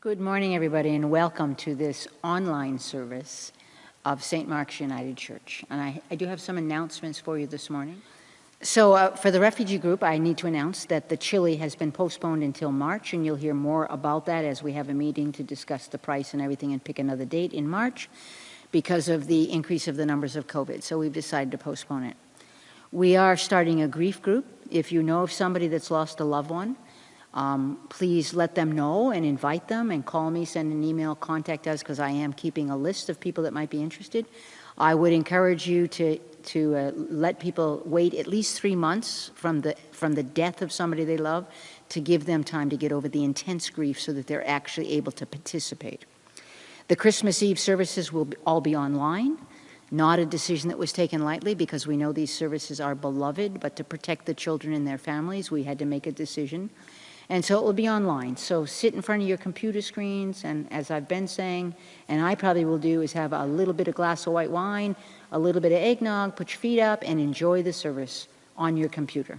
Good morning, everybody, and welcome to this online service of St. Mark's United Church. And I do have some announcements for you this morning. So for the refugee group, I need to announce that the chili has been postponed until March, and you'll hear more about that as we have a meeting to discuss the price and everything and pick another date in March because of the increase of the numbers of COVID. So we've decided to postpone it. We are starting a grief group. If you know of somebody that's lost a loved one, please let them know and invite them and call me, send an email, contact us, because I am keeping a list of people that might be interested. I would encourage you to let people wait at least 3 months from the death of somebody they love to give them time to get over the intense grief so that they're actually able to participate. The Christmas Eve services will all be online. Not a decision that was taken lightly because we know these services are beloved, but to protect the children and their families, we had to make a decision. And so it will be online. So sit in front of your computer screens, and as I've been saying, and I probably will do, is have a little bit of glass of white wine, a little bit of eggnog, put your feet up, and enjoy the service on your computer.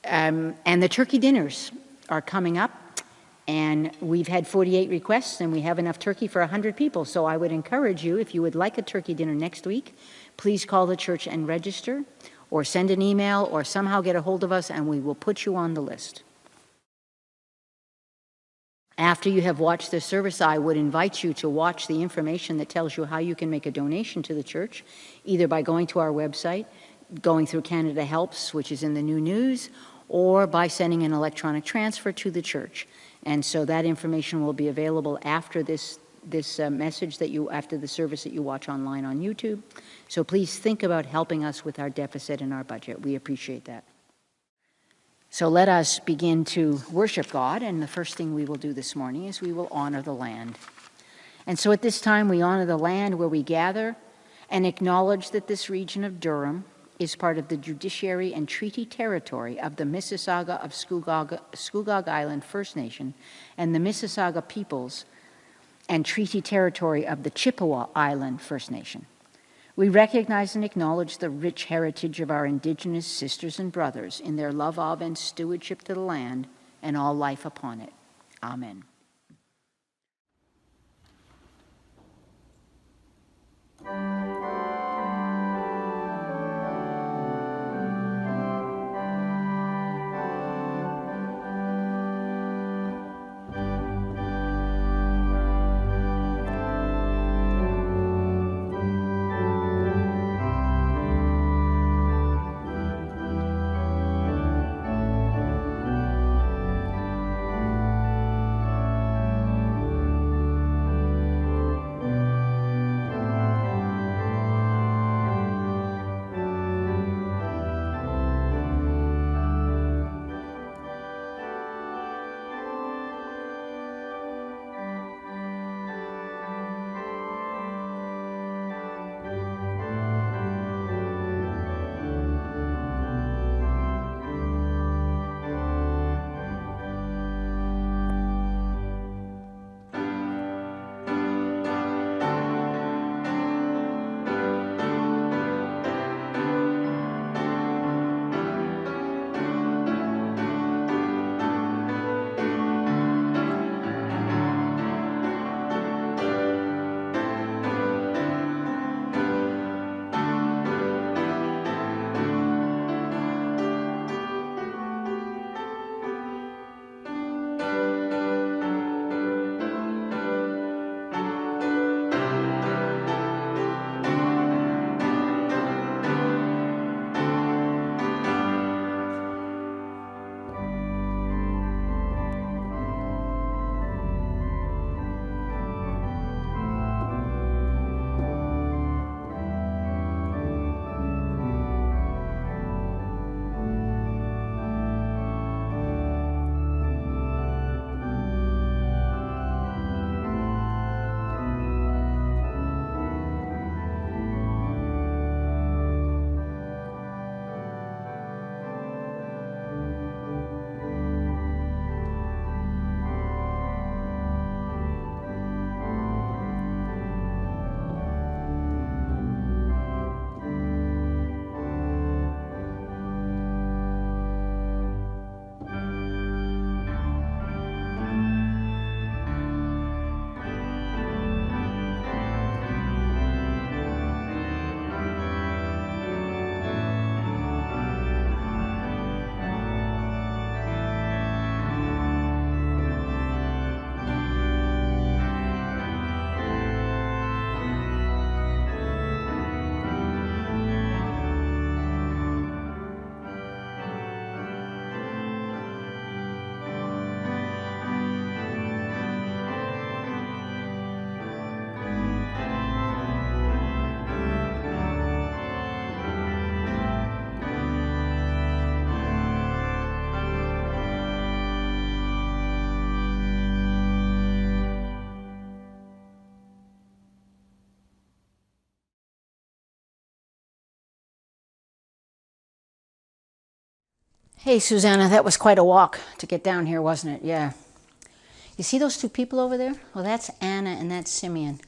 And the turkey dinners are coming up, and we've had 48 requests, and we have enough turkey for 100 people. So I would encourage you, if you would like a turkey dinner next week, please call the church and register, or send an email, or somehow get a hold of us, and we will put you on the list. After you have watched the service, I would invite you to watch the information that tells you how you can make a donation to the church, either by going to our website, going through Canada Helps, which is in the new news, or by sending an electronic transfer to the church. And so that information will be available after this message after the service that you watch online on YouTube. So please think about helping us with our deficit and our budget. We appreciate that. So let us begin to worship God, and the first thing we will do this morning is we will honor the land. And so at this time we honor the land where we gather and acknowledge that this region of Durham is part of the judiciary and treaty territory of the Mississauga of Scugog Island First Nation and the Mississauga peoples and treaty territory of the Chippewa Island First Nation. We recognize and acknowledge the rich heritage of our Indigenous sisters and brothers in their love of and stewardship to the land and all life upon it. Amen. Hey, Susanna, that was quite a walk to get down here, wasn't it? Yeah. You see those two people over there? Well, that's Anna and that's Simeon.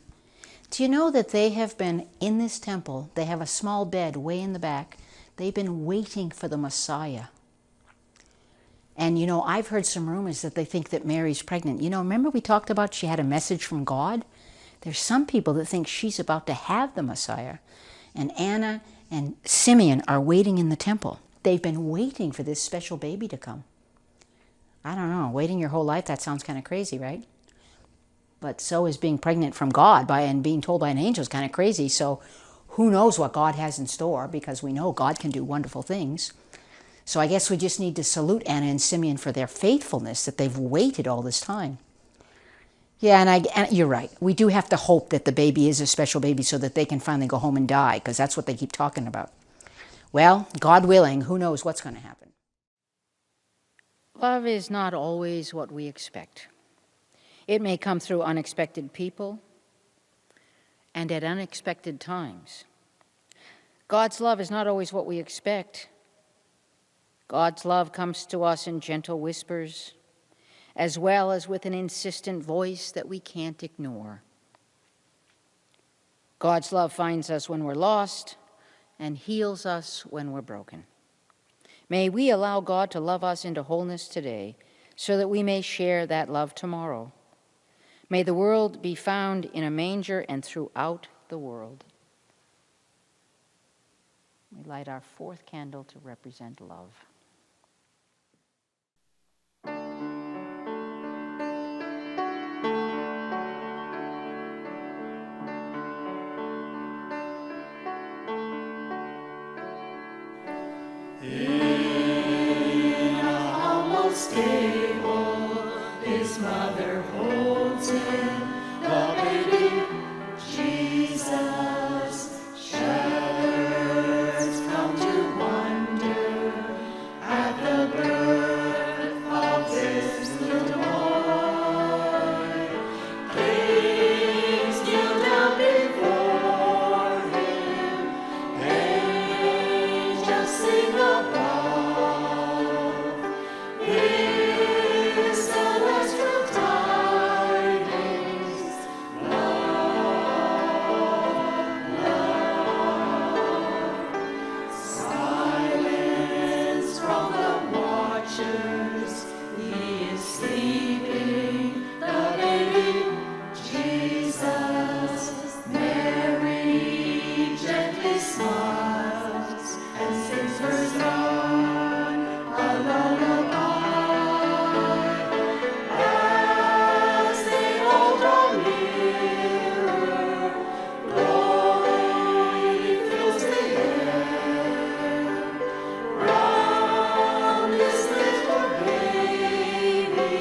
Do you know that they have been in this temple? They have a small bed way in the back. They've been waiting for the Messiah. And you know, I've heard some rumors that they think that Mary's pregnant. You know, remember we talked about she had a message from God? There's some people that think she's about to have the Messiah. And Anna and Simeon are waiting in the temple. They've been waiting for this special baby to come. I don't know, waiting your whole life, that sounds kind of crazy, right? But so is being pregnant from God and being told by an angel is kind of crazy. So who knows what God has in store, because we know God can do wonderful things. So I guess we just need to salute Anna and Simeon for their faithfulness, that they've waited all this time. Yeah, and you're right. We do have to hope that the baby is a special baby so that they can finally go home and die, because that's what they keep talking about. Well, God willing, who knows what's going to happen. Love is not always what we expect. It may come through unexpected people and at unexpected times. God's love is not always what we expect. God's love comes to us in gentle whispers, as well as with an insistent voice that we can't ignore. God's love finds us when we're lost and heals us when we're broken. May we allow God to love us into wholeness today so that we may share that love tomorrow. May the world be found in a manger and throughout the world. We light our fourth candle to represent love. In a humble stable, his mother holds him, the baby Jesus. Shepherds come to wonder at the birth of this little boy. Kings kneel down before him, angels sing above. His celestial tidings, silence from the watchers. He is sleeping, the baby Jesus. Mary gently smiles and sings her son a lullaby. As they all draw nearer, glory fills the air. Round this little baby,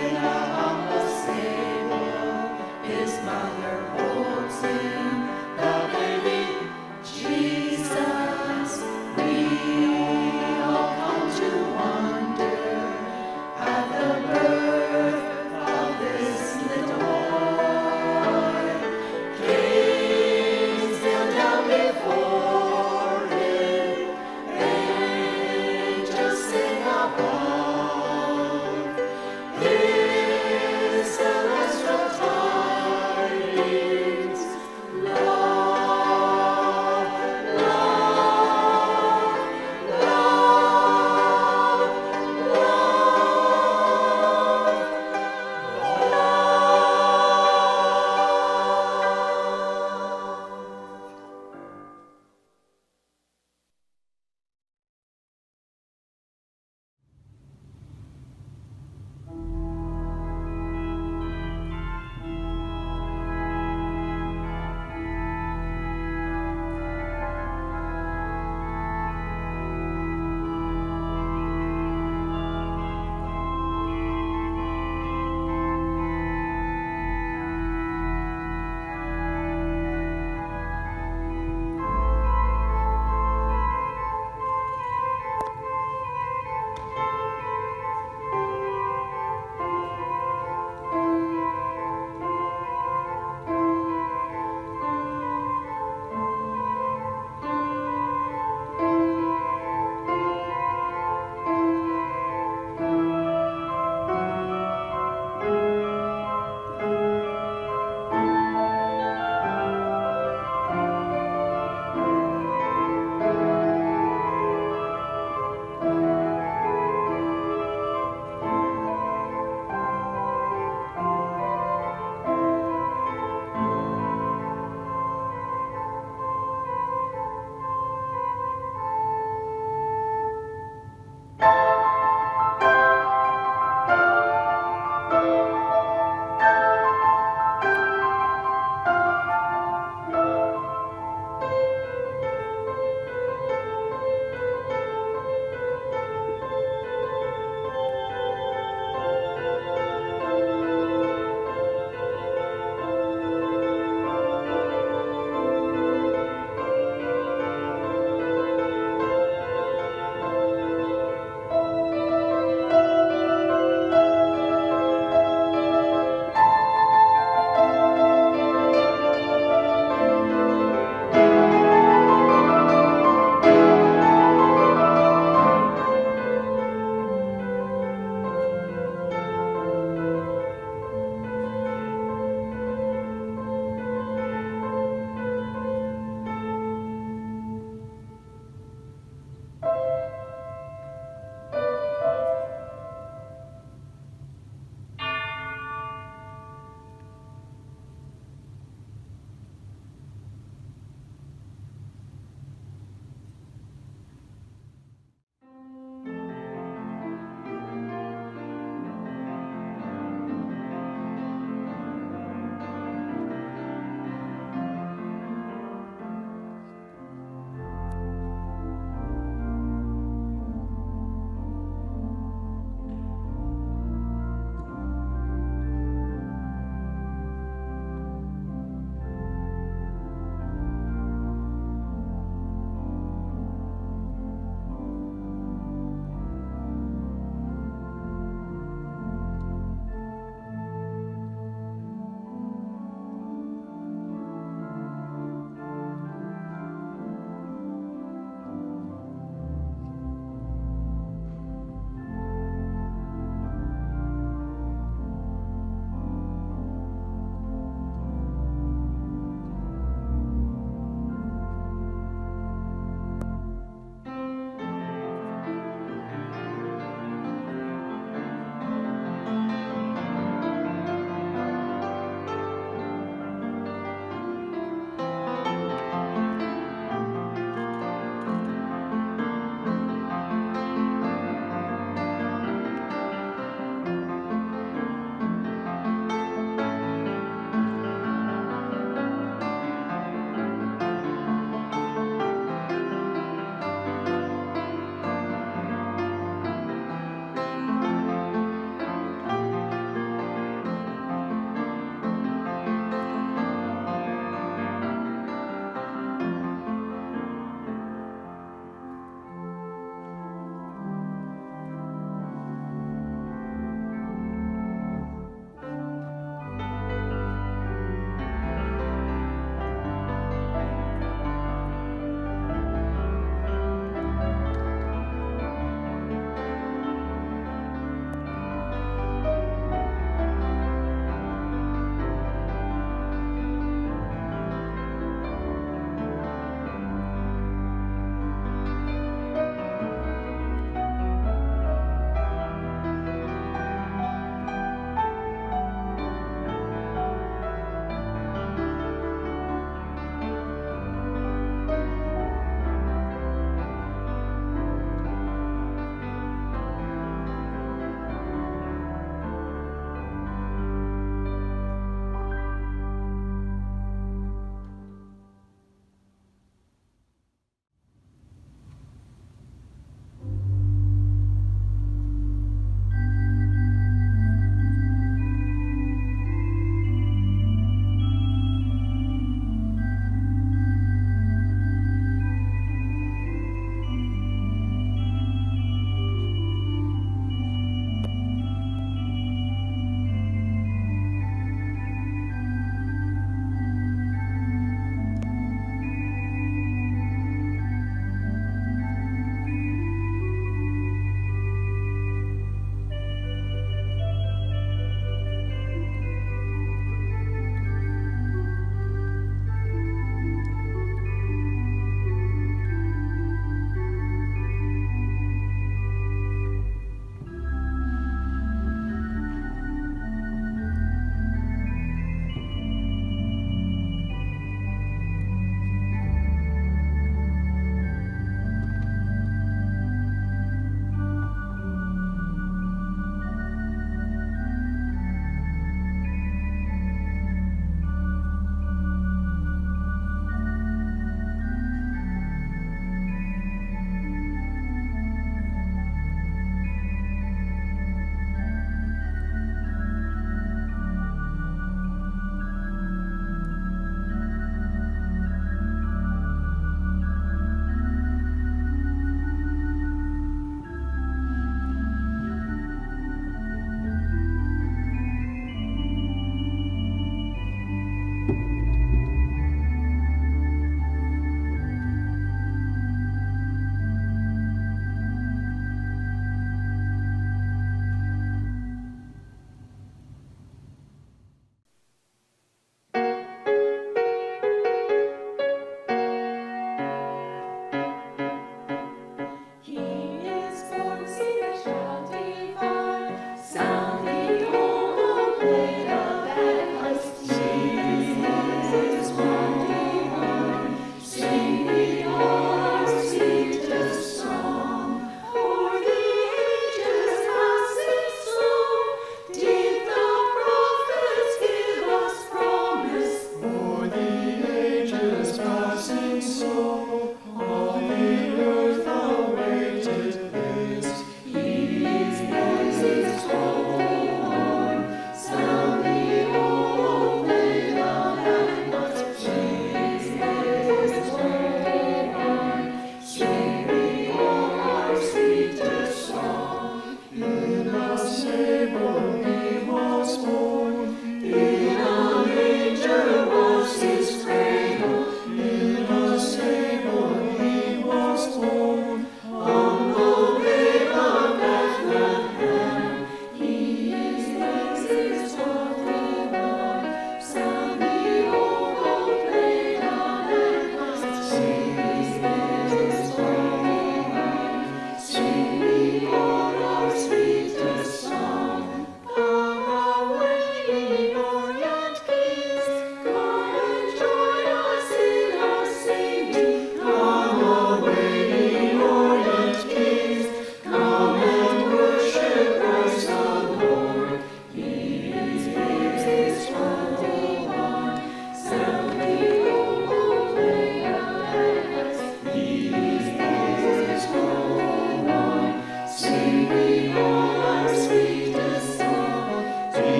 in a humble stable, his mother holds him, the baby Jesus. We all come to wonder at the birth of this little boy. Kings kneel down before him, angels sing above. His celestial tidings,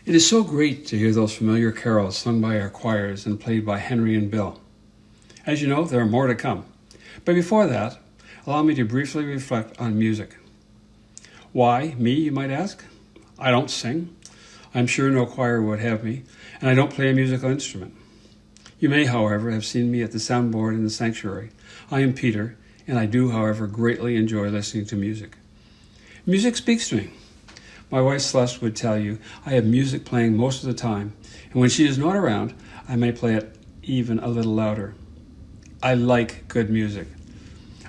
It is so great to hear those familiar carols sung by our choirs and played by Henry and Bill. As you know, there are more to come. But before that, allow me to briefly reflect on music. Why me, you might ask? I don't sing. I'm sure no choir would have me, and I don't play a musical instrument. You may, however, have seen me at the soundboard in the sanctuary. I am Peter, and I do, however, greatly enjoy listening to music. Music speaks to me. My wife Celeste would tell you I have music playing most of the time, and when she is not around, I may play it even a little louder. I like good music.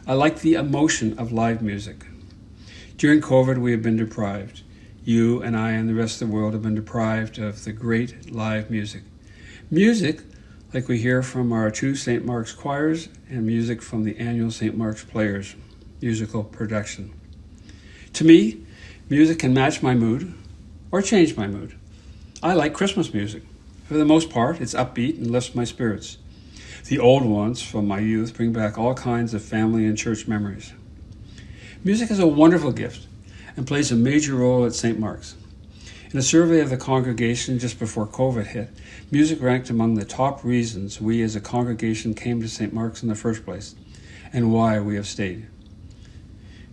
I like the emotion of live music. During COVID, we have been deprived. You and I and the rest of the world have been deprived of the great live music. Music like we hear from our two St. Mark's choirs and music from the annual St. Mark's Players musical production. To me, music can match my mood or change my mood. I like Christmas music. For the most part, it's upbeat and lifts my spirits. The old ones from my youth bring back all kinds of family and church memories. Music is a wonderful gift and plays a major role at St. Mark's. In a survey of the congregation just before COVID hit, music ranked among the top reasons we as a congregation came to St. Mark's in the first place and why we have stayed.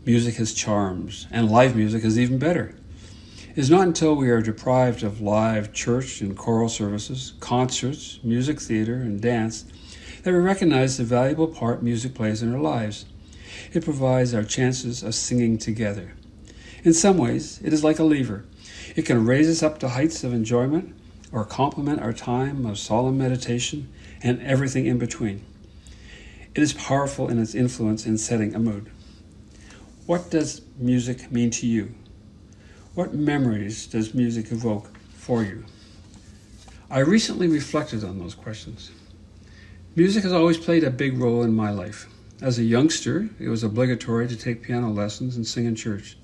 Music has charms, and live music is even better. It is not until we are deprived of live church and choral services, concerts, music theater, and dance that we recognize the valuable part music plays in our lives. It provides our chances of singing together. In some ways, it is like a lever. It can raise us up to heights of enjoyment or complement our time of solemn meditation and everything in between. It is powerful in its influence in setting a mood. What does music mean to you? What memories does music evoke for you? I recently reflected on those questions. Music has always played a big role in my life. As a youngster, it was obligatory to take piano lessons and sing in church.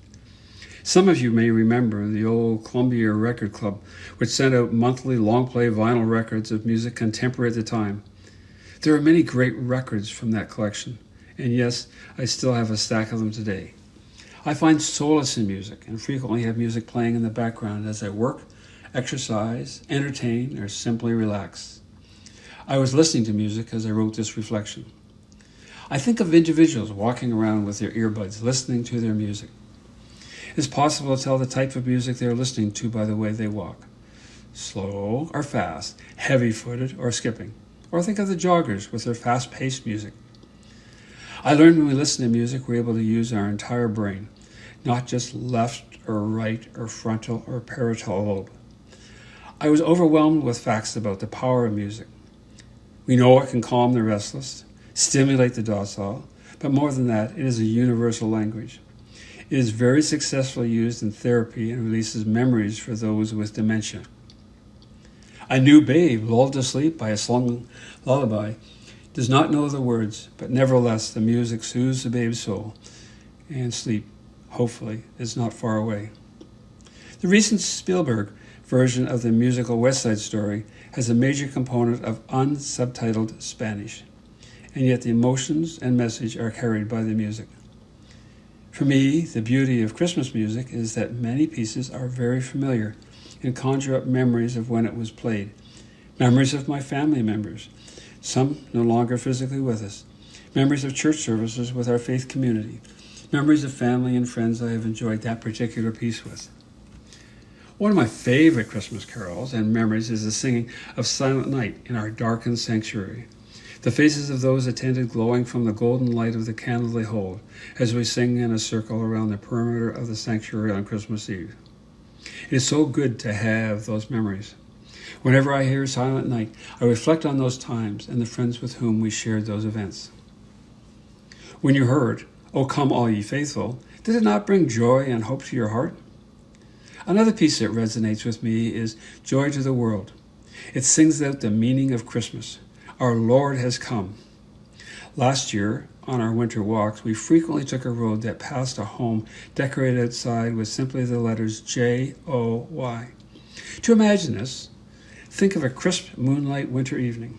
Some of you may remember the old Columbia Record Club, which sent out monthly long-play vinyl records of music contemporary at the time. There are many great records from that collection, and yes, I still have a stack of them today. I find solace in music and frequently have music playing in the background as I work, exercise, entertain, or simply relax. I was listening to music as I wrote this reflection. I think of individuals walking around with their earbuds, listening to their music. It is possible to tell the type of music they are listening to by the way they walk. Slow or fast, heavy-footed or skipping. Or think of the joggers with their fast-paced music. I learned when we listen to music, we're able to use our entire brain, not just left or right or frontal or parietal lobe. I was overwhelmed with facts about the power of music. We know it can calm the restless, stimulate the docile, but more than that, it is a universal language. It is very successfully used in therapy and releases memories for those with dementia. A new babe lulled to sleep by a sung lullaby does not know the words, but nevertheless the music soothes the babe's soul, and sleep, hopefully, is not far away. The recent Spielberg version of the musical West Side Story has a major component of unsubtitled Spanish, and yet the emotions and message are carried by the music. For me, the beauty of Christmas music is that many pieces are very familiar and conjure up memories of when it was played, memories of my family members, some no longer physically with us, memories of church services with our faith community, memories of family and friends I have enjoyed that particular piece with. One of my favorite Christmas carols and memories is the singing of Silent Night in our darkened sanctuary. The faces of those attended glowing from the golden light of the candle they hold as we sing in a circle around the perimeter of the sanctuary on Christmas Eve. It is so good to have those memories. Whenever I hear Silent Night, I reflect on those times and the friends with whom we shared those events. When you heard, "O come all ye faithful," did it not bring joy and hope to your heart? Another piece that resonates with me is Joy to the World. It sings out the meaning of Christmas. Our Lord has come. Last year, on our winter walks, we frequently took a road that passed a home decorated outside with simply the letters J-O-Y. To imagine this, think of a crisp moonlight winter evening,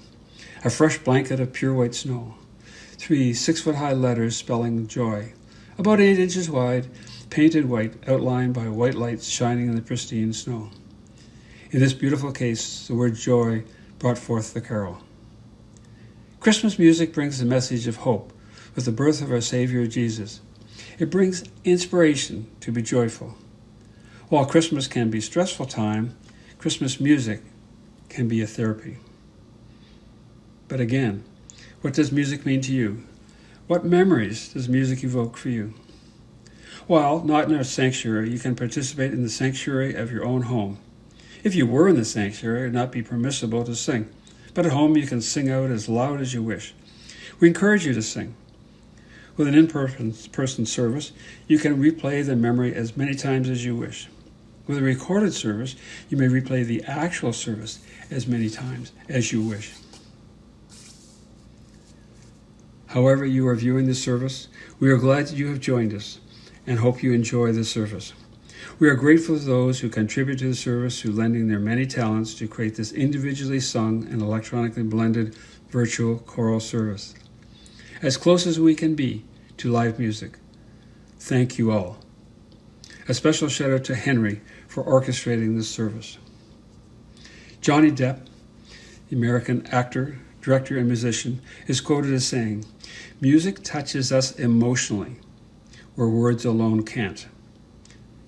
a fresh blanket of pure white snow, 3 6-foot-high letters spelling joy, about 8 inches wide, painted white, outlined by white lights shining in the pristine snow. In this beautiful case, the word joy brought forth the carol. Christmas music brings the message of hope with the birth of our Savior Jesus. It brings inspiration to be joyful. While Christmas can be a stressful time, Christmas music can be a therapy. But again, what does music mean to you? What memories does music evoke for you? While not in a sanctuary, you can participate in the sanctuary of your own home. If you were in the sanctuary, it would not be permissible to sing. But at home, you can sing out as loud as you wish. We encourage you to sing. With an in-person service, you can replay the memory as many times as you wish. With a recorded service, you may replay the actual service as many times as you wish. However you are viewing this service, we are glad that you have joined us and hope you enjoy this service. We are grateful to those who contribute to the service through lending their many talents to create this individually sung and electronically blended virtual choral service. As close as we can be to live music. Thank you all. A special shout out to Henry for orchestrating this service. Johnny Depp, the American actor, director, and musician, is quoted as saying, "Music touches us emotionally, where words alone can't."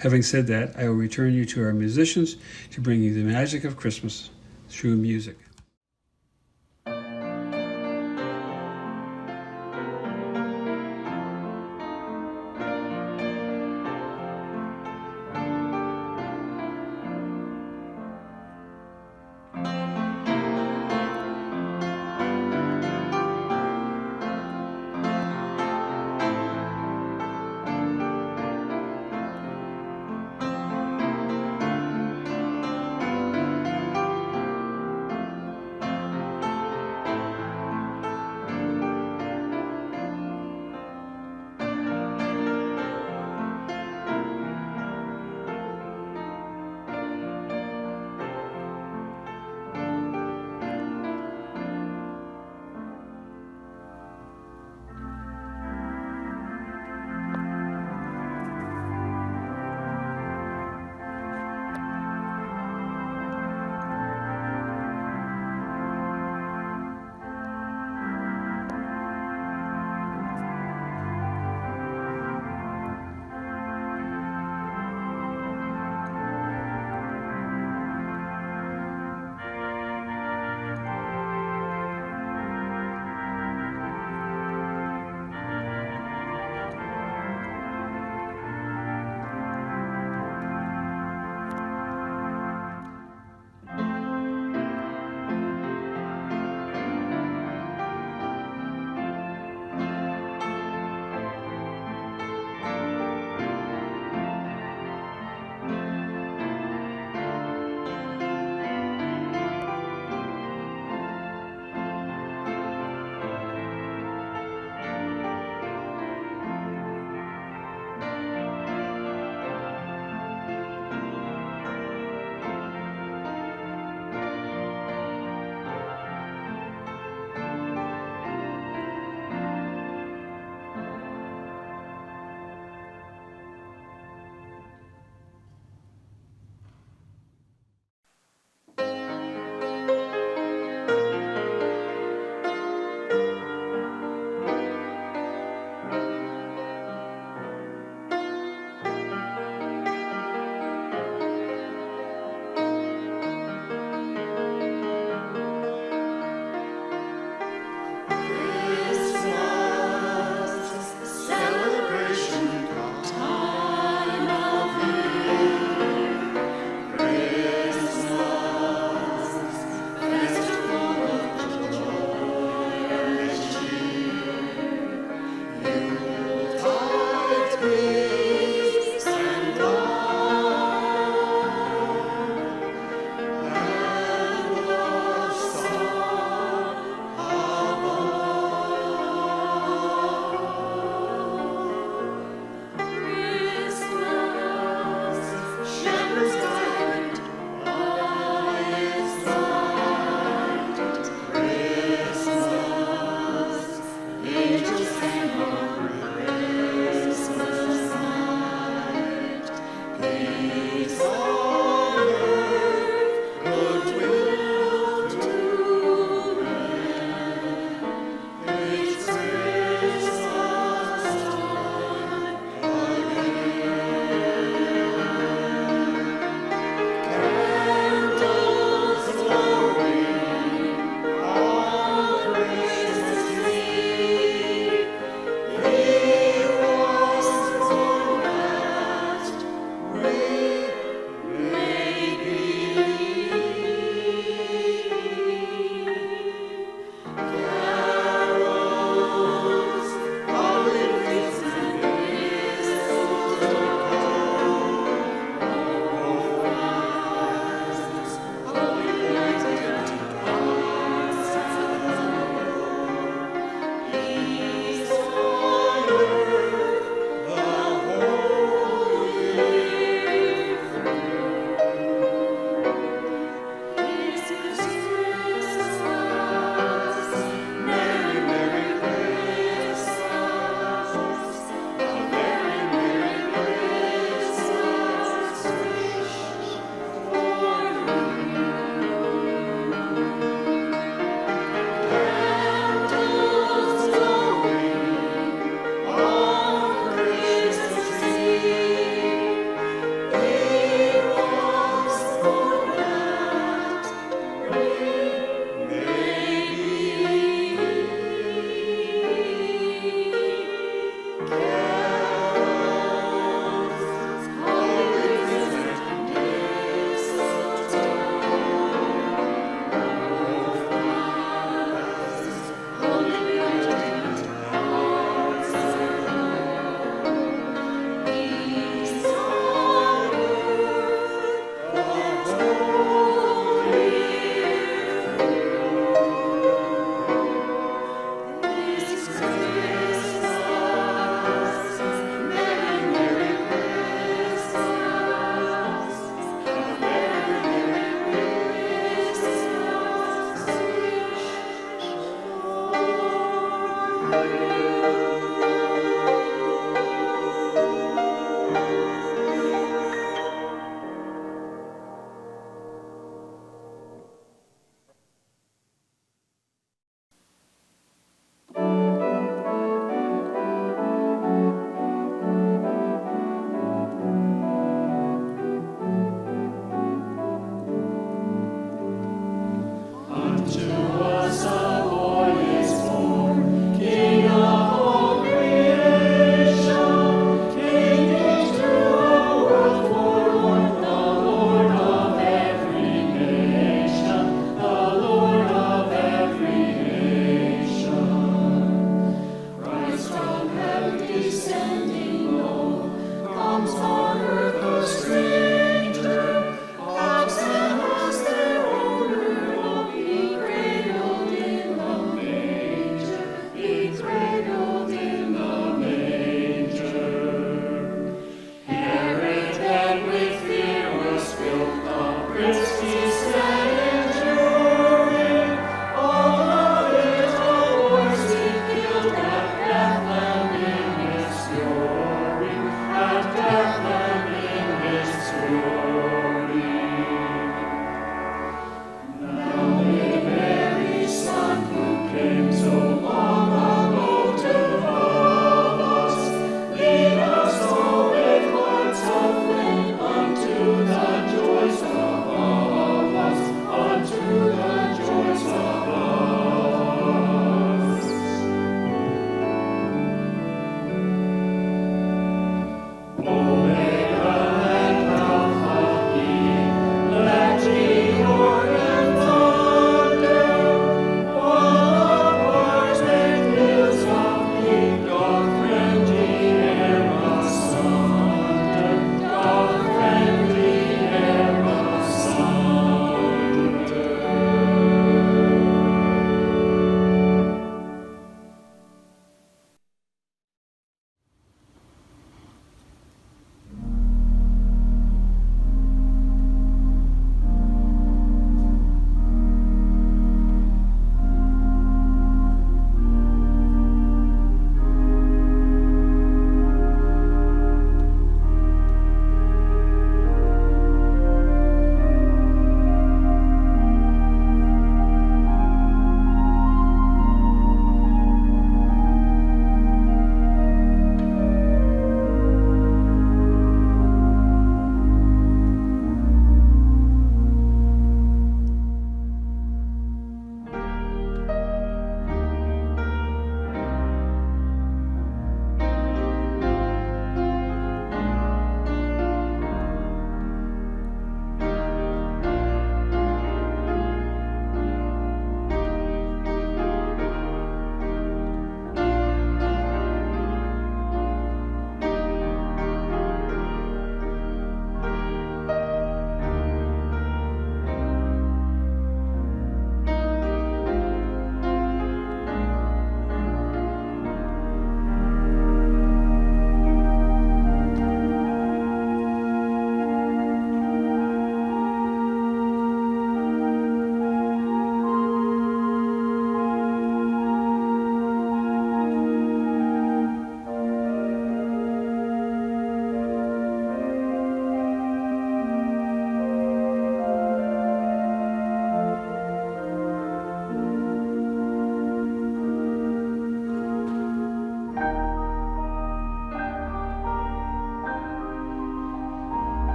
Having said that, I will return you to our musicians to bring you the magic of Christmas through music.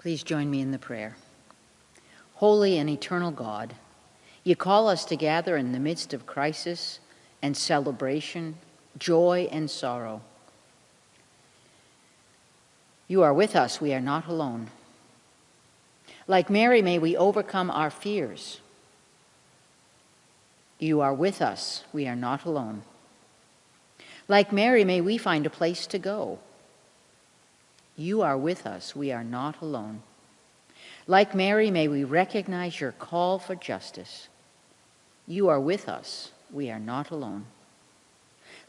Please join me in the prayer. Holy and eternal God, you call us to gather in the midst of crisis and celebration, joy and sorrow. You are with us, we are not alone. Like Mary, may we overcome our fears. You are with us, we are not alone. Like Mary, may we find a place to go. You are with us, we are not alone. Like Mary, may we recognize your call for justice. You are with us, we are not alone.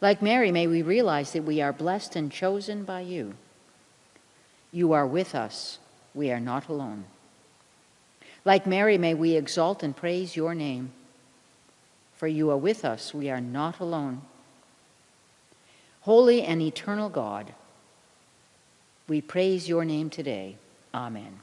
Like Mary, may we realize that we are blessed and chosen by you. You are with us, we are not alone. Like Mary, may we exalt and praise your name. For you are with us, we are not alone. Holy and eternal God, we praise your name today. Amen.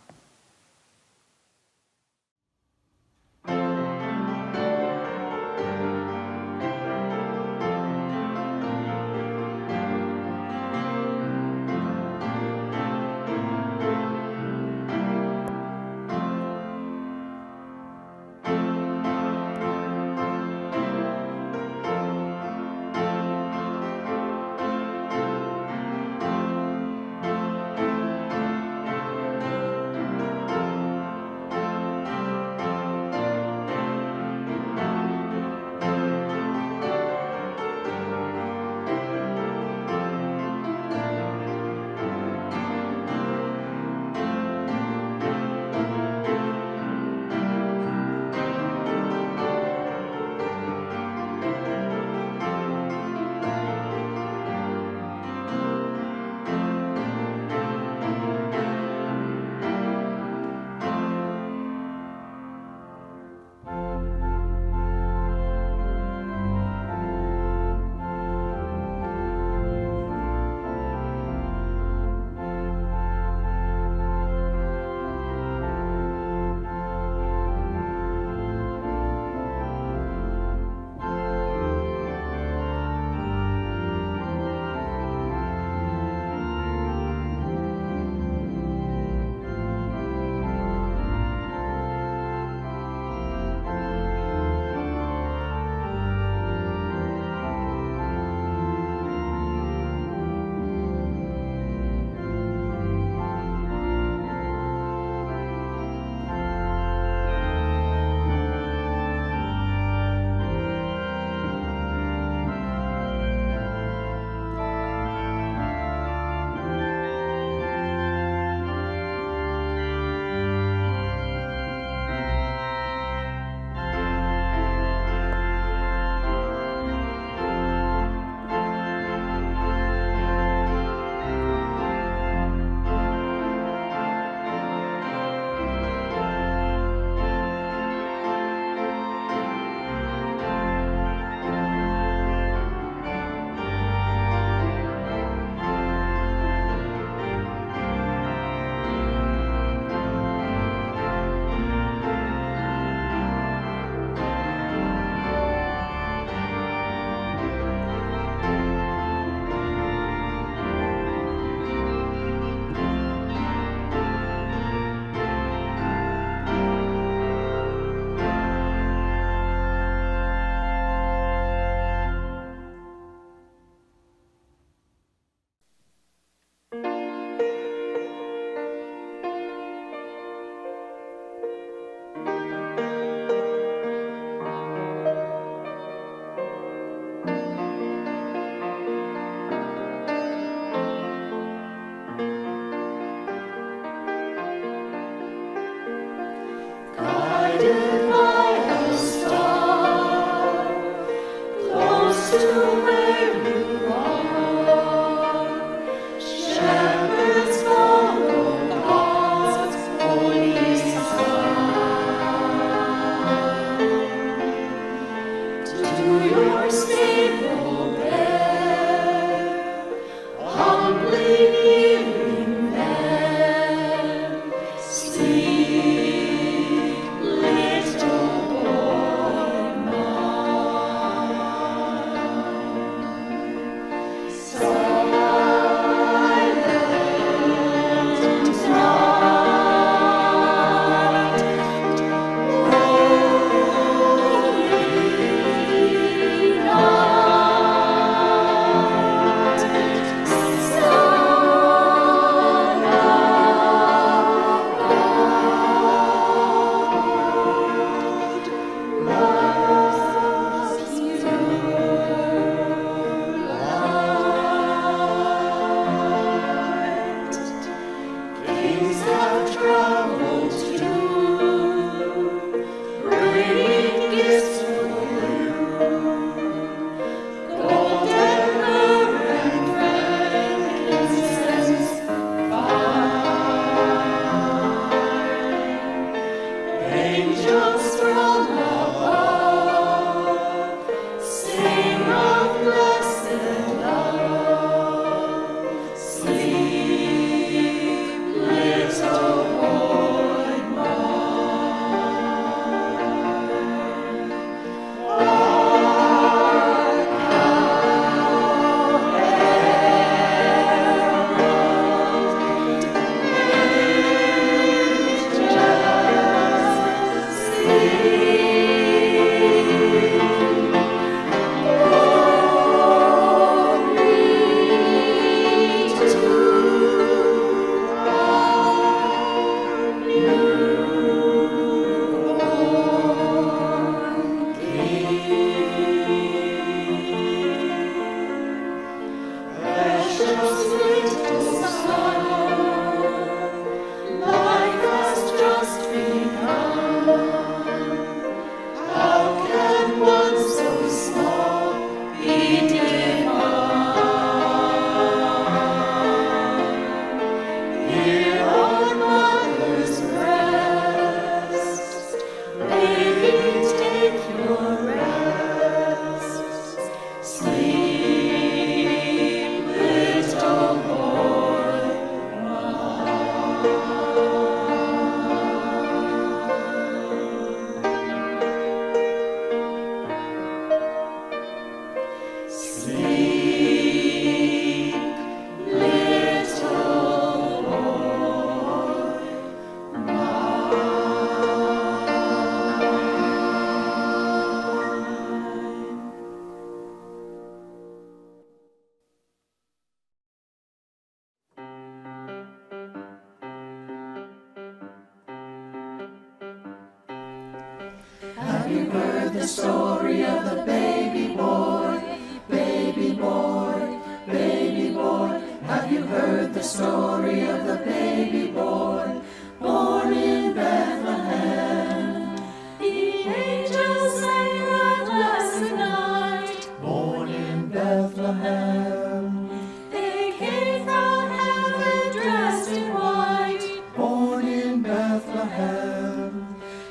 Have you heard the story of the baby boy? Baby boy, baby boy. Have you heard the story of the baby boy? Born in Bethlehem. The angels sang that blessed night. Born in Bethlehem. They came from heaven dressed in white. Born in Bethlehem.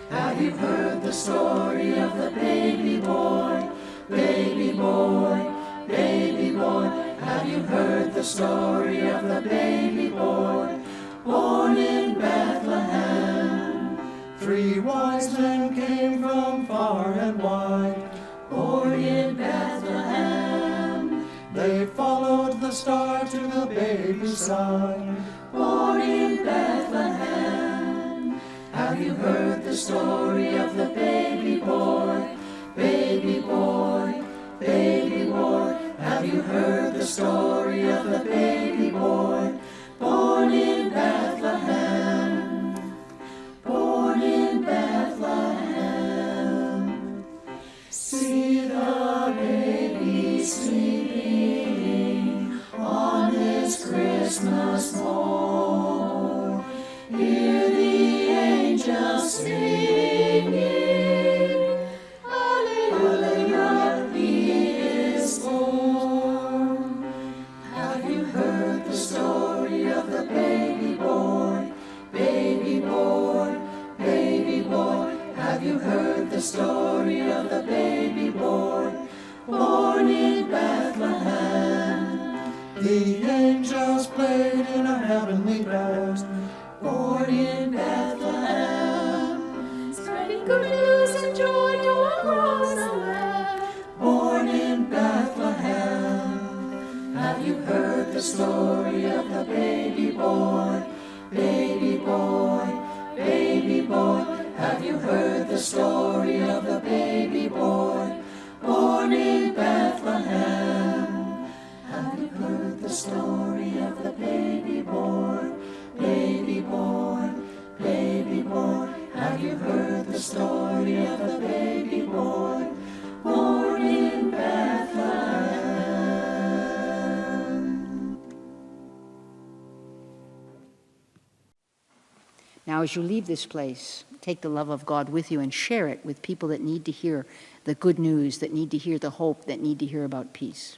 Have you heard the story of the baby boy? Baby boy, baby boy. Have you heard the story of the baby boy? Born in Bethlehem. 3 wise men came from far and wide. Born in Bethlehem. They followed the star to the baby's side. Born in Bethlehem. Have you heard the story of the baby boy? Baby boy, baby boy. Have you heard the story of the baby boy? Born in Bethlehem. Born in Bethlehem. See the baby sleeping on this Christmas morn. Hear the angels singing. Hallelujah, he is born. Have you heard the story of the baby boy? Baby boy, baby boy. Have you heard the story of the baby boy? Born in Bethlehem. The angels played in a heavenly band. Born in Bethlehem. Spreading good news and joy all across the land. Born in Bethlehem. Have you heard the story of the baby boy? Baby boy, baby boy. Have you heard the story of the baby boy? Born in Bethlehem. Have you heard the story of the baby boy? Baby boy, baby boy. Have you heard the story of the baby boy? Born in Bethlehem. Now, as you leave this place, take the love of God with you and share it with people that need to hear the good news, that need to hear the hope, that need to hear about peace.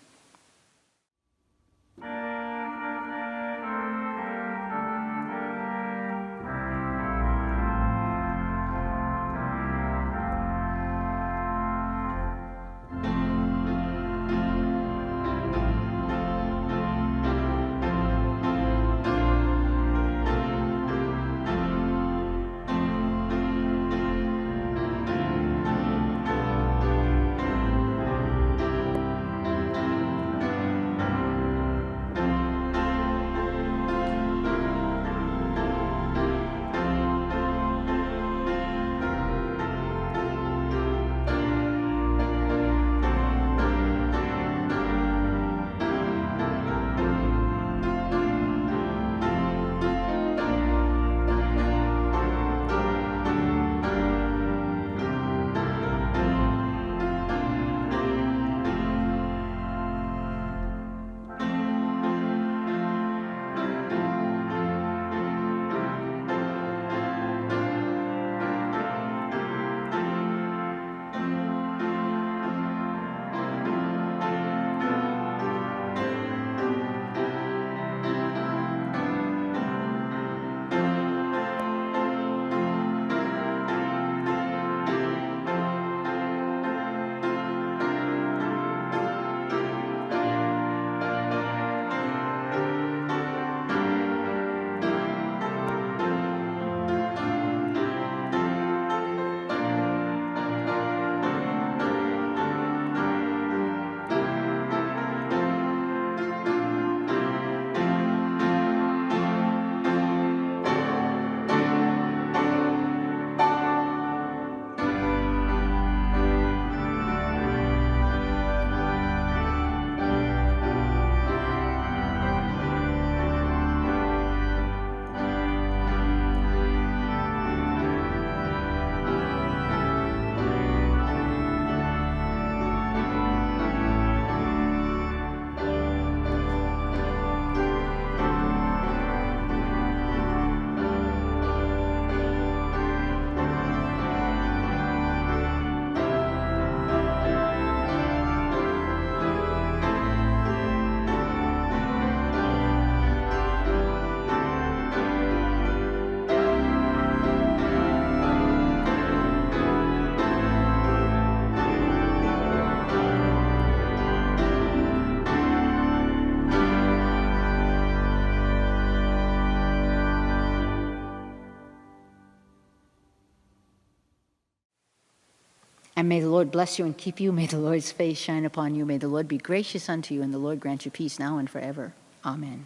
And may the Lord bless you and keep you. May the Lord's face shine upon you. May the Lord be gracious unto you, and the Lord grant you peace now and forever. Amen.